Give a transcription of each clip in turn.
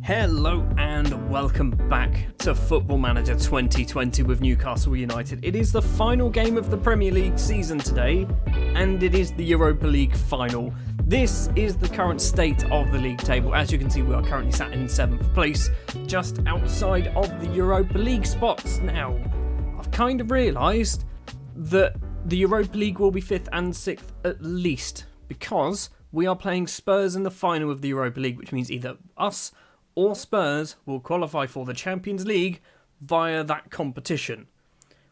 Hello and welcome back to Football Manager 2020 with Newcastle United. It is the final game of the Premier League season today, and it is the Europa League final. This is the current state of the league table. As you can see, we are currently sat in 7th place, just outside of the Europa League spots. Now, I've kind of realised that the Europa League will be 5th and 6th at least, because we are playing Spurs in the final of the Europa League, which means either us or Spurs will qualify for the Champions League via that competition,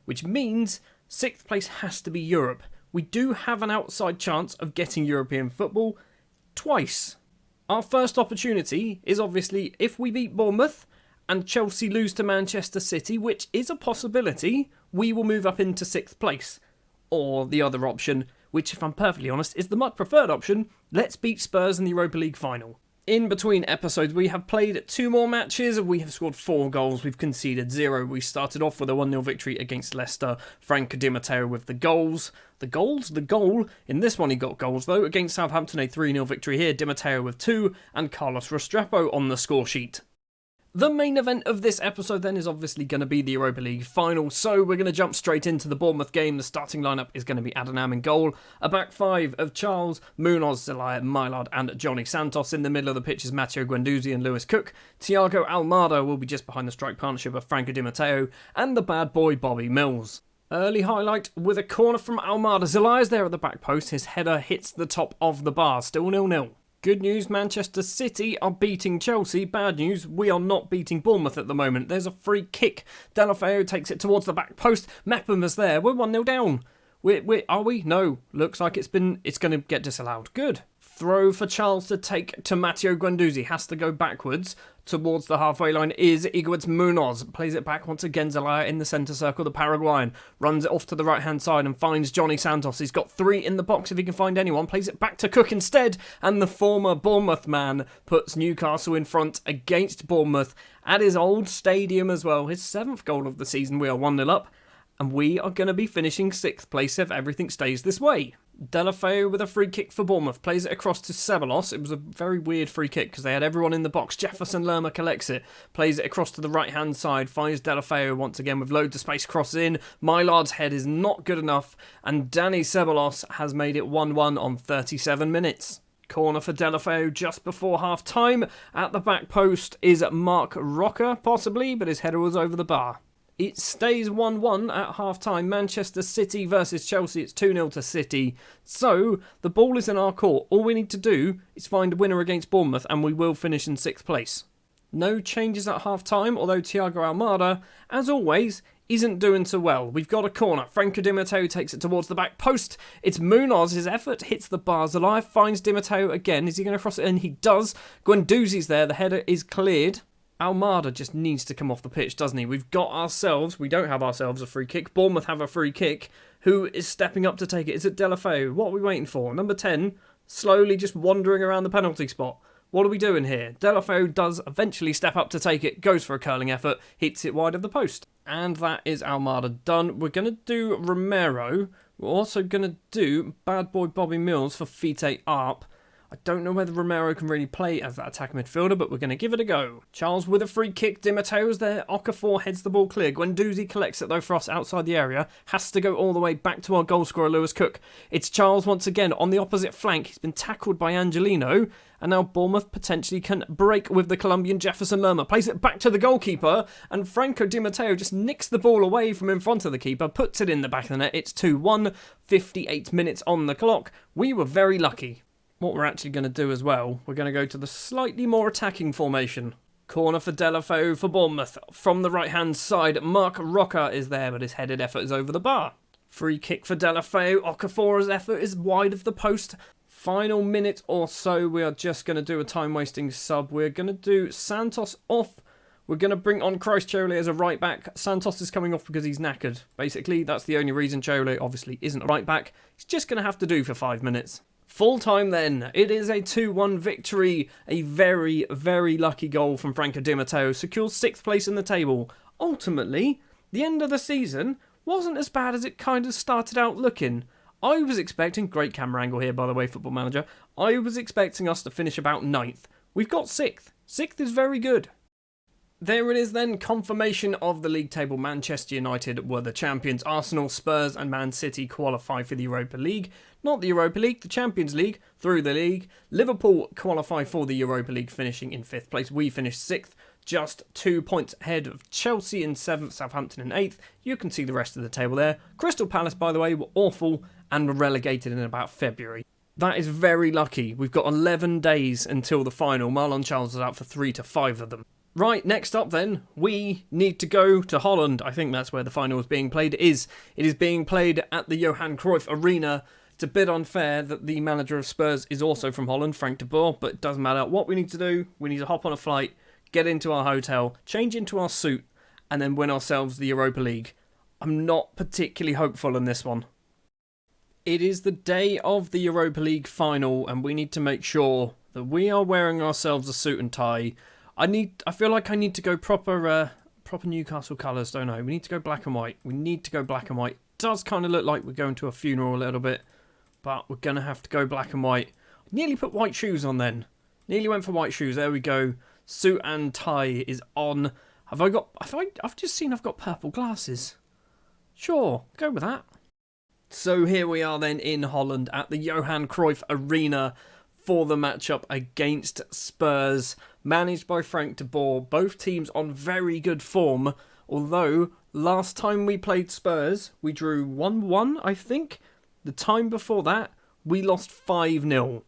which means 6th place has to be Europe. We do have an outside chance of getting European football twice. Our first opportunity is obviously if we beat Bournemouth and Chelsea lose to Manchester City, which is a possibility, we will move up into 6th place. Or the other option, which if I'm perfectly honest is the much preferred option, let's beat Spurs in the Europa League final. In between episodes, we have played 2 more matches. We have scored 4 goals. We've conceded 0. We started off with a 1-0 victory against Leicester. Franco Di Matteo with the goals. The goal. In this one, he got goals, though. Against Southampton, a 3-0 victory here. Di Matteo with 2. And Carlos Restrepo on the score sheet. The main event of this episode then is obviously going to be the Europa League final, so we're going to jump straight into the Bournemouth game. The starting lineup is going to be Adnan in goal, a back 5 of Charles, Munoz, Zelaya, Mylard and Johnny Santos. In the middle of the pitch is Matteo Guendouzi and Lewis Cook. Thiago Almada will be just behind the strike partnership of Franco Di Matteo and the bad boy Bobby Mills. Early highlight with a corner from Almada. Zelaya's there at the back post, his header hits the top of the bar, still 0-0. Good news, Manchester City are beating Chelsea. Bad news, we are not beating Bournemouth at the moment. There's a free kick. Deulofeu takes it towards the back post. Mepham is there. We're 1-0 down. Are we? No. Looks like it's going to get disallowed. Good. Throw for Charles to take to Matteo Guendouzi. Has to go backwards. Towards the halfway line is Iguez Munoz. Plays it back once again. Zelaya in the centre circle. The Paraguayan runs it off to the right-hand side and finds Johnny Santos. He's got 3 in the box if he can find anyone. Plays it back to Cook instead. And the former Bournemouth man puts Newcastle in front against Bournemouth at his old stadium as well. His 7th goal of the season. We are 1-0 up. And we are going to be finishing 6th place if everything stays this way. Deulofeu with a free kick for Bournemouth. Plays it across to Ceballos. It was a very weird free kick because they had everyone in the box. Jefferson Lerma collects it. Plays it across to the right-hand side. Finds Deulofeu once again with loads of space. Crosses in. Mylard's head is not good enough. And Danny Ceballos has made it 1-1 on 37 minutes. Corner for Deulofeu just before half-time. At the back post is Mark Rocker, possibly, but his header was over the bar. It stays 1-1 at half-time. Manchester City versus Chelsea. It's 2-0 to City. So, the ball is in our court. All we need to do is find a winner against Bournemouth and we will finish in 6th place. No changes at half-time, although Thiago Almada, as always, isn't doing so well. We've got a corner. Franco Di Matteo takes it towards the back post. It's Munoz. His effort hits the bars alive. Finds Di Matteo again. Is he going to cross it in? He does. Guendouzi's there. The header is cleared. Almada just needs to come off the pitch, doesn't he? We don't have ourselves a free kick. Bournemouth have a free kick. Who is stepping up to take it? Is it Deulofeu? What are we waiting for? Number 10, slowly just wandering around the penalty spot. What are we doing here? Deulofeu does eventually step up to take it, goes for a curling effort, hits it wide of the post. And that is Almada done. We're going to do Romero. We're also going to do bad boy Bobby Mills for Fite Arp. I don't know whether Romero can really play as that attacking midfielder, but we're going to give it a go. Charles with a free kick. Di Matteo's there. Okafor heads the ball clear. Guendouzi collects it though for us outside the area. Has to go all the way back to our goalscorer Lewis Cook. It's Charles once again on the opposite flank. He's been tackled by Angelino. And now Bournemouth potentially can break with the Colombian Jefferson Lerma. Plays it back to the goalkeeper. And Franco Di Matteo just nicks the ball away from in front of the keeper. Puts it in the back of the net. It's 2-1. 58 minutes on the clock. We were very lucky. What we're actually going to do as well, we're going to go to the slightly more attacking formation. Corner for Deulofeu for Bournemouth. From the right-hand side, Mark Rocker is there, but his headed effort is over the bar. Free kick for Deulofeu. Okafor's effort is wide of the post. Final minute or so, we are just going to do a time-wasting sub. We're going to do Santos off. We're going to bring on Christ Chole as a right-back. Santos is coming off because he's knackered. Basically, that's the only reason Chole obviously isn't a right-back. He's just going to have to do for 5 minutes. Full time then. It is a 2-1 victory. A very, very lucky goal from Franco Di Matteo. Secures 6th place in the table. Ultimately, the end of the season wasn't as bad as it kind of started out looking. I was expecting, great camera angle here by the way, Football Manager, I was expecting us to finish about 9th. We've got 6th. 6th is very good. There it is then, confirmation of the league table. Manchester United were the champions. Arsenal, Spurs and Man City qualify for the Europa League. Not the Europa League, the Champions League, through the league. Liverpool qualify for the Europa League, finishing in 5th place. We finished 6th, just 2 points ahead of Chelsea in 7th, Southampton in 8th. You can see the rest of the table there. Crystal Palace, by the way, were awful and were relegated in about February. That is very lucky. We've got 11 days until the final. Marlon Charles is out for 3 to 5 of them. Right, next up then, we need to go to Holland. I think that's where the final is being played. It is being played at the Johan Cruyff Arena. It's a bit unfair that the manager of Spurs is also from Holland, Frank de Boer, but it doesn't matter. What we need to do, we need to hop on a flight, get into our hotel, change into our suit, and then win ourselves the Europa League. I'm not particularly hopeful in this one. It is the day of the Europa League final, and we need to make sure that we are wearing ourselves a suit and tie. I feel like I need to go proper Newcastle colours, don't I? We need to go black and white. It does kind of look like we're going to a funeral a little bit, but we're going to have to go black and white. I nearly put white shoes on then. Nearly went for white shoes. There we go. Suit and tie is on. I've just seen I've got purple glasses. Sure, go with that. So here we are then in Holland at the Johan Cruyff Arena for the matchup against Spurs, managed by Frank de Boer. Both teams on very good form, although last time we played Spurs, we drew 1-1, I think. The time before that, we lost 5-0.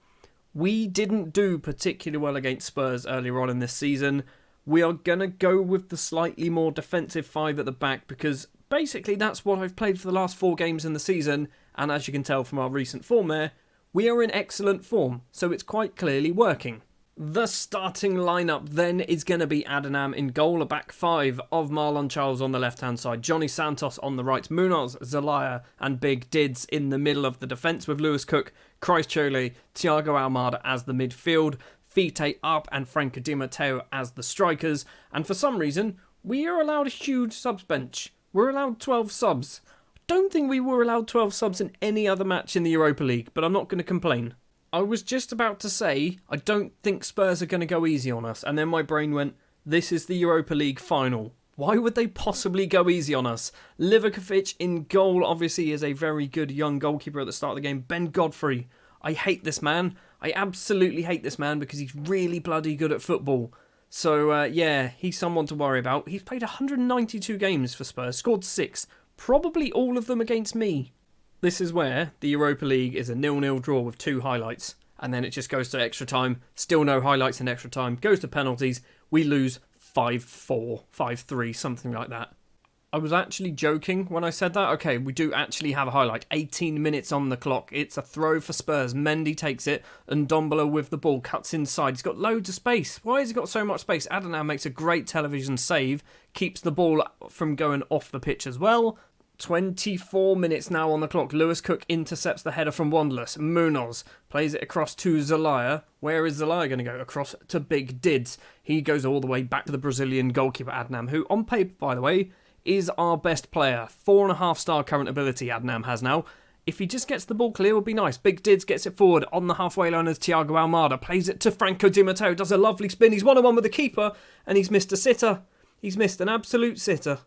We didn't do particularly well against Spurs earlier on in this season. We are going to go with the slightly more defensive 5 at the back because basically that's what I've played for the last 4 games in the season, and as you can tell from our recent form there, we are in excellent form, so it's quite clearly working. The starting lineup then is going to be Adnan in goal, a back 5 of Marlon Charles on the left-hand side, Johnny Santos on the right, Munoz, Zelaya and Big Dids in the middle of the defence with Lewis Cook, Christ Chole, Thiago Almada as the midfield, Fite up and Franco Di Matteo as the strikers, and for some reason, we are allowed a huge subs bench. We're allowed 12 subs. Don't think we were allowed 12 subs in any other match in the Europa League, but I'm not going to complain. I was just about to say, I don't think Spurs are going to go easy on us, and then my brain went, this is the Europa League final. Why would they possibly go easy on us? Livakovic in goal, obviously, is a very good young goalkeeper at the start of the game. Ben Godfrey, I hate this man. I absolutely hate this man because he's really bloody good at football. So, yeah, he's someone to worry about. He's played 192 games for Spurs, scored 6. Probably all of them against me. This is where the Europa League is a 0-0 draw with 2 highlights. And then it just goes to extra time. Still no highlights in extra time. Goes to penalties. We lose 5-4, 5-3, something like that. I was actually joking when I said that. Okay, we do actually have a highlight. 18 minutes on the clock. It's a throw for Spurs. Mendy takes it. And Ndombele with the ball cuts inside. He's got loads of space. Why has he got so much space? Adnan makes a great television save. Keeps the ball from going off the pitch as well. 24 minutes now on the clock. Lewis Cook intercepts the header from Wanderless. Munoz plays it across to Zelaya. Where is Zelaya going to go? Across to Big Dids. He goes all the way back to the Brazilian goalkeeper Adnan, who on paper, by the way, is our best player. 4.5-star current ability Adnan has now. If he just gets the ball clear, it would be nice. Big Dids gets it forward on the halfway line as Thiago Almada plays it to Franco Di Matteo. Does a lovely spin. He's 1-on-1 with the keeper and he's missed a sitter. He's missed an absolute sitter.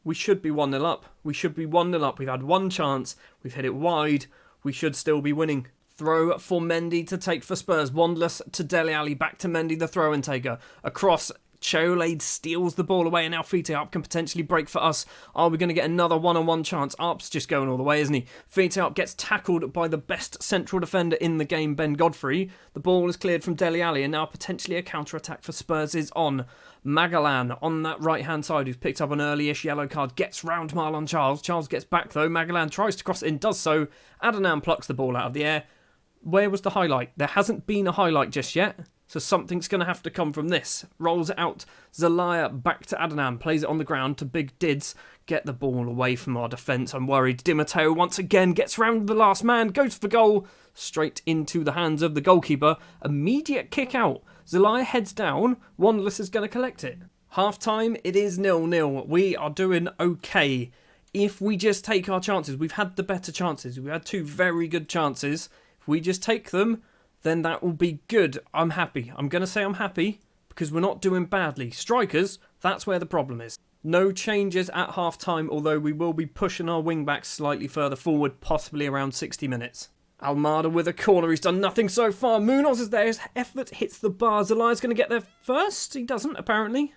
We should be 1-0 up. We've had one chance. We've hit it wide. We should still be winning. Throw for Mendy to take for Spurs. Wanderless to Dele Alli. Back to Mendy, the throw and taker. Across. Cholade steals the ball away and now Fite Up can potentially break for us. Are we going to get another 1-on-1 chance? Arp's just going all the way, isn't he? Fite Up gets tackled by the best central defender in the game, Ben Godfrey. The ball is cleared from Dele Alli and now potentially a counter-attack for Spurs is on. Magalan on that right-hand side who's picked up an early-ish yellow card gets round Marlon Charles. Charles gets back though. Magalan tries to cross it in, does so. Adnan plucks the ball out of the air. Where was the highlight? There hasn't been a highlight just yet. So something's going to have to come from this. Rolls it out. Zelaya back to Adnan. Plays it on the ground to Big Dids. Get the ball away from our defence. I'm worried. Di Matteo once again gets round the last man. Goes for goal. Straight into the hands of the goalkeeper. Immediate kick out. Zelaya heads down. Wanderless is going to collect it. Half time. It is 0-0. We are doing okay. If we just take our chances. We've had the better chances. We've had 2 very good chances. If we just take them, then that will be good. I'm happy. I'm going to say I'm happy because we're not doing badly. Strikers, that's where the problem is. No changes at half-time, although we will be pushing our wing-backs slightly further forward, possibly around 60 minutes. Almada with a corner. He's done nothing so far. Munoz is there. His effort hits the bar. Zelaya's going to get there first. He doesn't, apparently.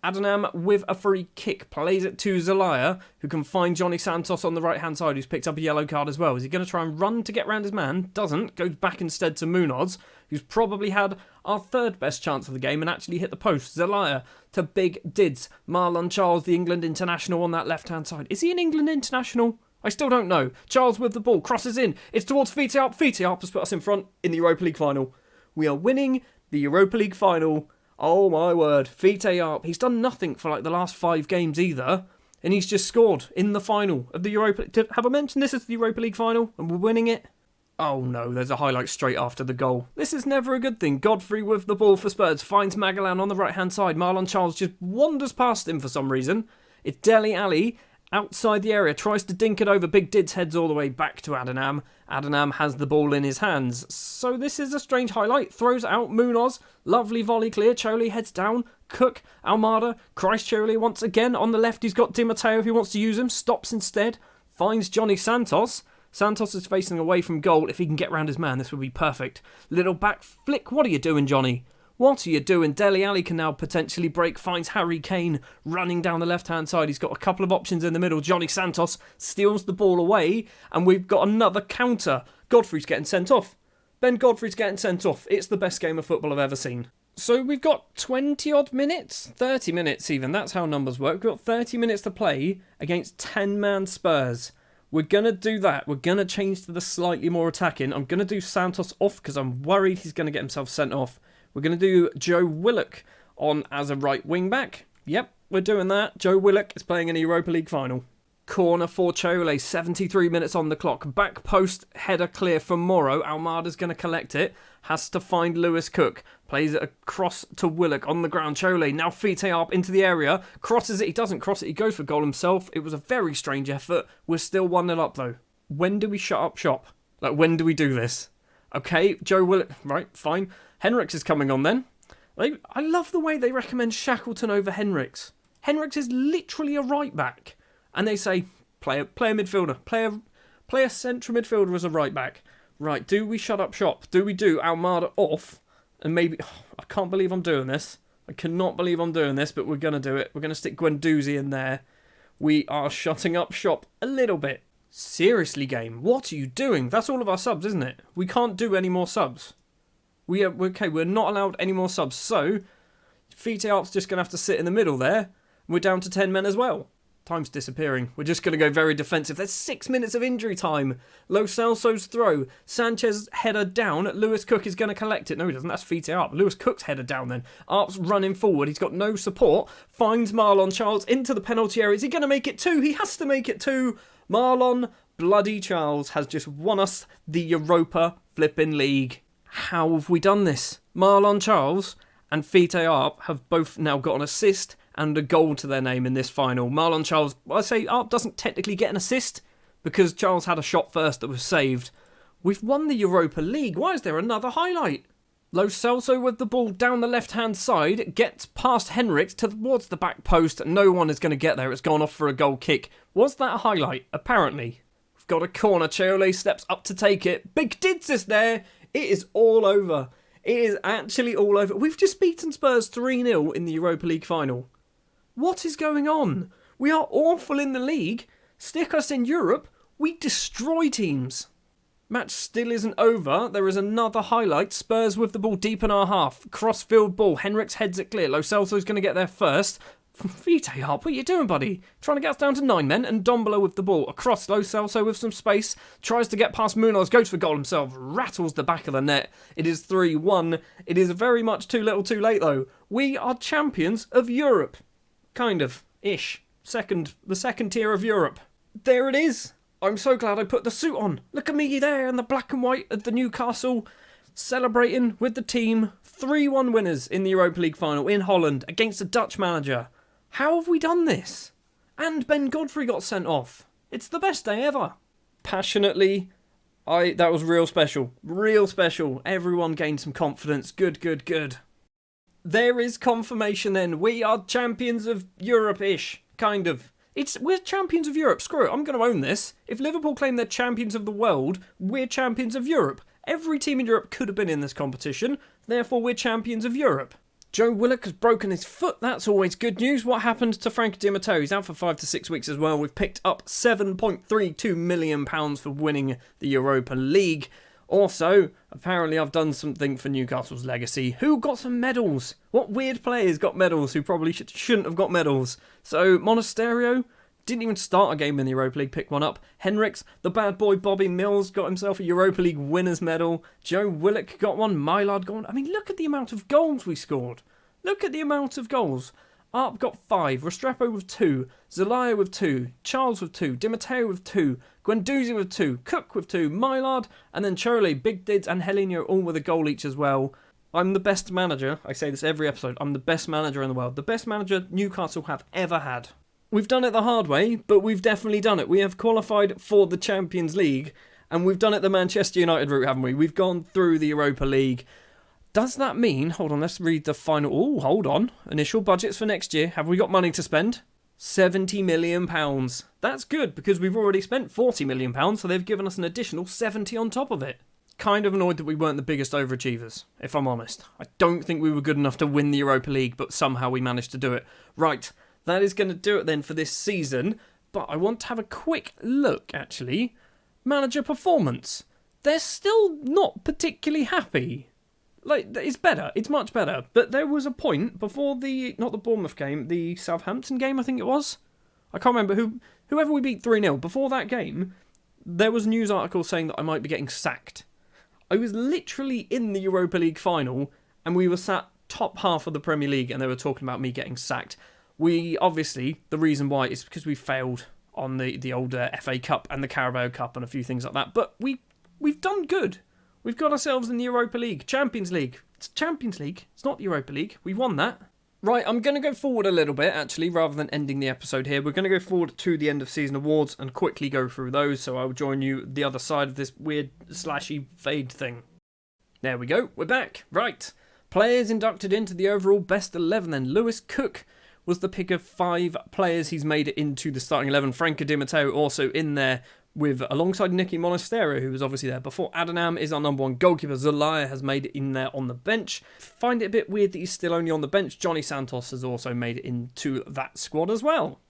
Adonam with a free kick. Plays it to Zelaya, who can find Johnny Santos on the right-hand side, who's picked up a yellow card as well. Is he going to try and run to get round his man? Doesn't. Goes back instead to Munoz, who's probably had our third best chance of the game and actually hit the post. Zelaya to Big Dids. Marlon Charles, the England international, on that left-hand side. Is he an England international? I still don't know. Charles with the ball, crosses in. It's towards Fitearp. Fitearp has put us in front in the Europa League final. We are winning the Europa League final. Oh my word. Fitearp. He's done nothing for like the last 5 games either. And he's just scored in the final of the Europa League. Have I mentioned this is the Europa League final and we're winning it? Oh no, there's a highlight straight after the goal. This is never a good thing. Godfrey with the ball for Spurs. Finds Magellan on the right-hand side. Marlon Charles just wanders past him for some reason. It's Dele Alli. Outside the area, tries to dink it over. Big Dids heads all the way back to Adonam. Adonam has the ball in his hands. So this is a strange highlight. Throws out Munoz. Lovely volley clear. Chole heads down. Cook, Almada, Christ Chole once again. On the left, he's got Di Matteo if he wants to use him. Stops instead. Finds Johnny Santos. Santos is facing away from goal. If he can get round his man, this would be perfect. Little back flick. What are you doing, Johnny? What are you doing? Dele Alli can now potentially break. Finds Harry Kane running down the left-hand side. He's got a couple of options in the middle. Johnny Santos steals the ball away. And we've got another counter. Godfrey's getting sent off. Ben Godfrey's getting sent off. It's the best game of football I've ever seen. So we've got 20-odd minutes. 30 minutes even. That's how numbers work. We've got 30 minutes to play against 10-man Spurs. We're going to do that. We're going to change to the slightly more attacking. I'm going to do Santos off because I'm worried he's going to get himself sent off. We're going to do Joe Willock on as a right wing-back. Yep, we're doing that. Joe Willock is playing in a Europa League final. Corner for Chole, 73 minutes on the clock. Back post, header clear from Morrow. Almada's going to collect it. Has to find Lewis Cook. Plays it across to Willock on the ground. Chole now Fitearp into the area. Crosses it. He doesn't cross it. He goes for goal himself. It was a very strange effort. We're still 1-0 up though. When do we shut up shop? Like, when do we do this? Okay, Joe Willock. Right, fine. Henriks is coming on then. I love the way they recommend Shackleton over Henriks. Henriks is literally a right back. And they say, play a midfielder. Play a central midfielder as a right back. Right, do we shut up shop? Do we do Almada off? And maybe... I can't believe I'm doing this. I cannot believe I'm doing this, but we're going to do it. We're going to stick Guendouzi in there. We are shutting up shop a little bit. Seriously, game, what are you doing? That's all of our subs, isn't it? We can't do any more subs. We're not allowed any more subs. So, Fitearp's just going to have to sit in the middle there. We're down to 10 men as well. Time's disappearing. We're just going to go very defensive. There's 6 minutes of injury time. Lo Celso's throw. Sanchez header down. Lewis Cook is going to collect it. No, he doesn't. That's Fitearp. Lewis Cook's header down then. Arp's running forward. He's got no support. Finds Marlon Charles into the penalty area. Is he going to make it 2? He has to make it 2. Marlon bloody Charles has just won us the Europa flipping league. How have we done this? Marlon Charles and Fitearp have both now got an assist and a goal to their name in this final. Marlon Charles, I say Arp doesn't technically get an assist because Charles had a shot first that was saved. We've won the Europa League. Why is there another highlight? Lo Celso with the ball down the left-hand side, gets past Henriks towards the back post. No one is going to get there. It's gone off for a goal kick. Was that a highlight? Apparently. We've got a corner. Chole steps up to take it. Big Dids is there. It is all over. It is actually all over. We've just beaten Spurs 3-0 in the Europa League final. What is going on? We are awful in the league. Stick us in Europe. We destroy teams. Match still isn't over. There is another highlight. Spurs with the ball deep in our half. Cross-field ball. Henriks heads it clear. Lo Celso's going to get there first. Fitearp, what are you doing, buddy? Trying to get us down to 9 men, and Dombolo with the ball. Across, Lo Celso with some space. Tries to get past Munoz, goes for goal himself. Rattles the back of the net. It is 3-1. It is very much too little too late, though. We are champions of Europe. Kind of. Ish. The second tier of Europe. There it is. I'm so glad I put the suit on. Look at me there in the black and white at the Newcastle. Celebrating with the team. 3-1 winners in the Europa League final in Holland against a Dutch manager. How have we done this? And Ben Godfrey got sent off. It's the best day ever. Passionately, that was real special. Real special. Everyone gained some confidence. Good. There is confirmation then. We are champions of Europe-ish, kind of. We're champions of Europe. Screw it, I'm going to own this. If Liverpool claim they're champions of the world, we're champions of Europe. Every team in Europe could have been in this competition, therefore we're champions of Europe. Joe Willock has broken his foot, that's always good news. What happened to Frankie Di Matteo? He's out for 5 to 6 weeks as well. We've picked up £7.32 million for winning the Europa League. Also, apparently I've done something for Newcastle's legacy. Who got some medals? What weird players got medals who probably shouldn't have got medals? So, Monasterio didn't even start a game in the Europa League, picked one up. Henriks, the bad boy Bobby Mills got himself a Europa League winners medal. Joe Willock got one, Mylard got one. I mean, look at the amount of goals we scored. Look at the amount of goals. Arp got 5, Restrepo with 2, Zelaya with 2, Charles with 2, Di Matteo with 2, Guendouzi with 2, Cook with 2, Mylard, and then Chole, Big Dids and Helinho all with a goal each as well. I'm the best manager, I say this every episode, I'm the best manager in the world. The best manager Newcastle have ever had. We've done it the hard way, but we've definitely done it. We have qualified for the Champions League, and we've done it the Manchester United route, haven't we? We've gone through the Europa League. Does that mean, hold on, let's read the final, hold on, initial budgets for next year. Have we got money to spend? £70 million. That's good, because we've already spent £40 million, so they've given us an additional 70 on top of it. Kind of annoyed that we weren't the biggest overachievers, if I'm honest. I don't think we were good enough to win the Europa League, but somehow we managed to do it. Right, that is going to do it then for this season, but I want to have a quick look, actually. Manager performance. They're still not particularly happy. Like, it's better. It's much better. But there was a point before not the Bournemouth game, the Southampton game, I think it was. I can't remember whoever we beat 3-0. Before that game, there was a news article saying that I might be getting sacked. I was literally in the Europa League final, and we were sat top half of the Premier League, and they were talking about me getting sacked. We, obviously, the reason why is because we failed on the older FA Cup and the Carabao Cup and a few things like that. But we've done good. We've got ourselves in the Europa League. Champions League. It's Champions League. It's not the Europa League. We won that. Right, I'm going to go forward a little bit, actually, rather than ending the episode here. We're going to go forward to the end of season awards and quickly go through those, so I'll join you the other side of this weird slashy fade thing. There we go. We're back. Right. Players inducted into the overall best 11 then. Lewis Cook was the pick of 5 players. He's made it into the starting 11. Frankie Di Matteo also in there alongside Nicky Monasterio, who was obviously there before. Adonam is our number 1 goalkeeper. Zelaya has made it in there on the bench. Find it a bit weird that he's still only on the bench. Johnny Santos has also made it into that squad as well.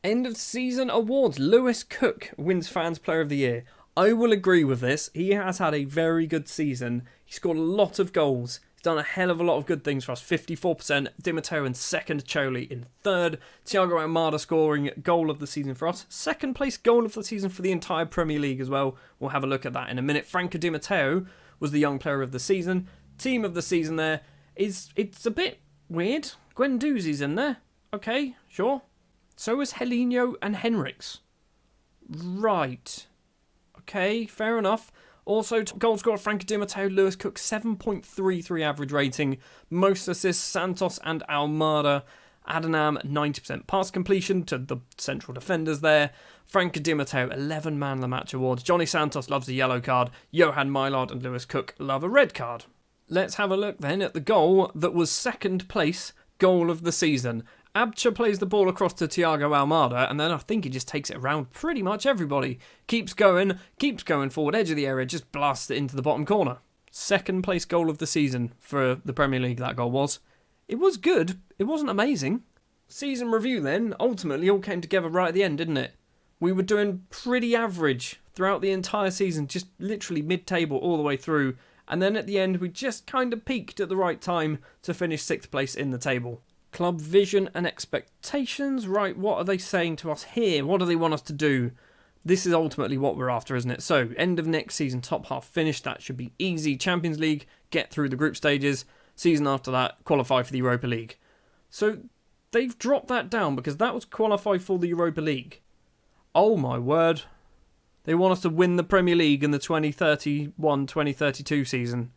End of season awards. Lewis Cook wins Fans Player of the Year. I will agree with this. He has had a very good season. He scored a lot of goals. He's done a hell of a lot of good things for us. 54%. Di Matteo in second. Chole in third. Thiago Almada scoring goal of the season for us. Second place goal of the season for the entire Premier League as well. We'll have a look at that in a minute. Frankie Di Matteo was the young player of the season. Team of the season there it's a bit weird. Guendouzi's in there. Okay, sure. So is Helinho and Henriks. Right. Okay, fair enough. Also, goal scorer Frankie Di Matteo, Lewis Cook, 7.33 average rating. Most assists, Santos and Almada. Adonam, 90% pass completion to the central defenders there. Frankie Di Matteo, 11 Man of the Match awards. Johnny Santos loves a yellow card. Johan Mylard and Lewis Cook love a red card. Let's have a look then at the goal that was second place goal of the season. Abcha plays the ball across to Thiago Almada, and then I think he just takes it around pretty much everybody. Keeps going forward, edge of the area, just blasts it into the bottom corner. Second place goal of the season for the Premier League, that goal was. It was good, it wasn't amazing. Season review then, ultimately all came together right at the end, didn't it? We were doing pretty average throughout the entire season, just literally mid-table all the way through, and then at the end we just kind of peaked at the right time to finish 6th place in the table. Club vision and expectations. Right, what are they saying to us here? What do they want us to do? This is ultimately what we're after, isn't it? So, end of next season, top half finish. That should be easy. Champions League, get through the group stages. Season after that, qualify for the Europa League. So, they've dropped that down because that was qualify for the Europa League. Oh my word. They want us to win the Premier League in the 2031-2032 season.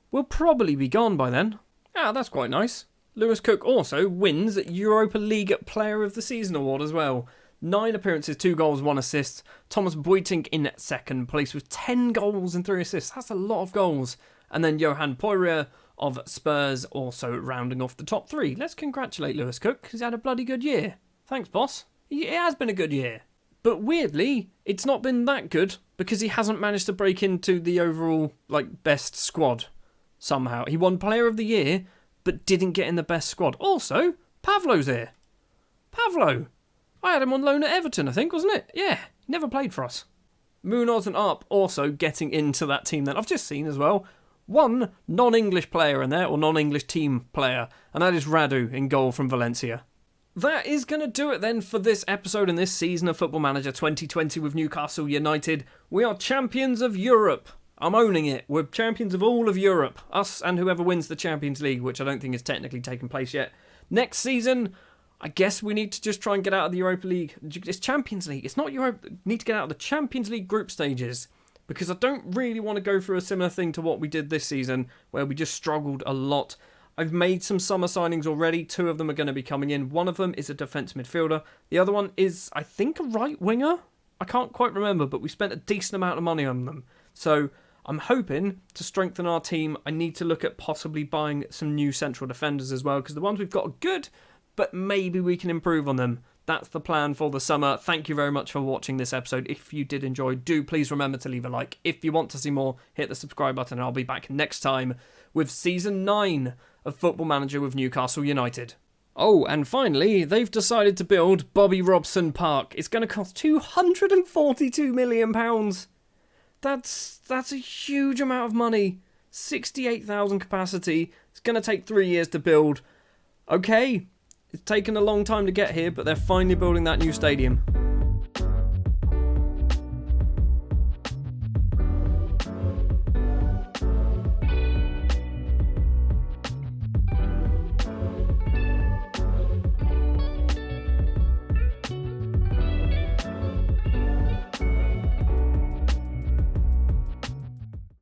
We'll probably be gone by then. Ah, that's quite nice. Lewis Cook also wins Europa League Player of the Season award as well. 9 appearances, 2 goals, 1 assist. Thomas Boytink in second place with 10 goals and 3 assists. That's a lot of goals. And then Johan Poirier of Spurs also rounding off the top 3. Let's congratulate Lewis Cook. He's had a bloody good year. Thanks, boss. It has been a good year. But weirdly, it's not been that good because he hasn't managed to break into the overall best squad somehow. He won Player of the Year, but didn't get in the best squad. Also, Pavlo's here. Pavlo. I had him on loan at Everton, I think, wasn't it? Yeah, he never played for us. Munoz and Arp also getting into that team that I've just seen as well. One non-English player in there, or non-English team player, and that is Radu in goal from Valencia. That is going to do it then for this episode and this season of Football Manager 2020 with Newcastle United. We are champions of Europe. I'm owning it. We're champions of all of Europe. Us and whoever wins the Champions League, which I don't think is technically taken place yet. Next season, I guess we need to just try and get out of the Europa League. It's Champions League. It's not Europe. We need to get out of the Champions League group stages because I don't really want to go through a similar thing to what we did this season where we just struggled a lot. I've made some summer signings already. 2 of them are going to be coming in. One of them is a defence midfielder. The other one is, I think, a right winger. I can't quite remember, but we spent a decent amount of money on them. So I'm hoping to strengthen our team. I need to look at possibly buying some new central defenders as well because the ones we've got are good, but maybe we can improve on them. That's the plan for the summer. Thank you very much for watching this episode. If you did enjoy, do please remember to leave a like. If you want to see more, hit the subscribe button and I'll be back next time with Season 9 of Football Manager with Newcastle United. Oh, and finally, they've decided to build Bobby Robson Park. It's going to cost £242 million. That's a huge amount of money. 68,000 capacity. It's going to take 3 years to build. Okay, it's taken a long time to get here, but they're finally building that new stadium.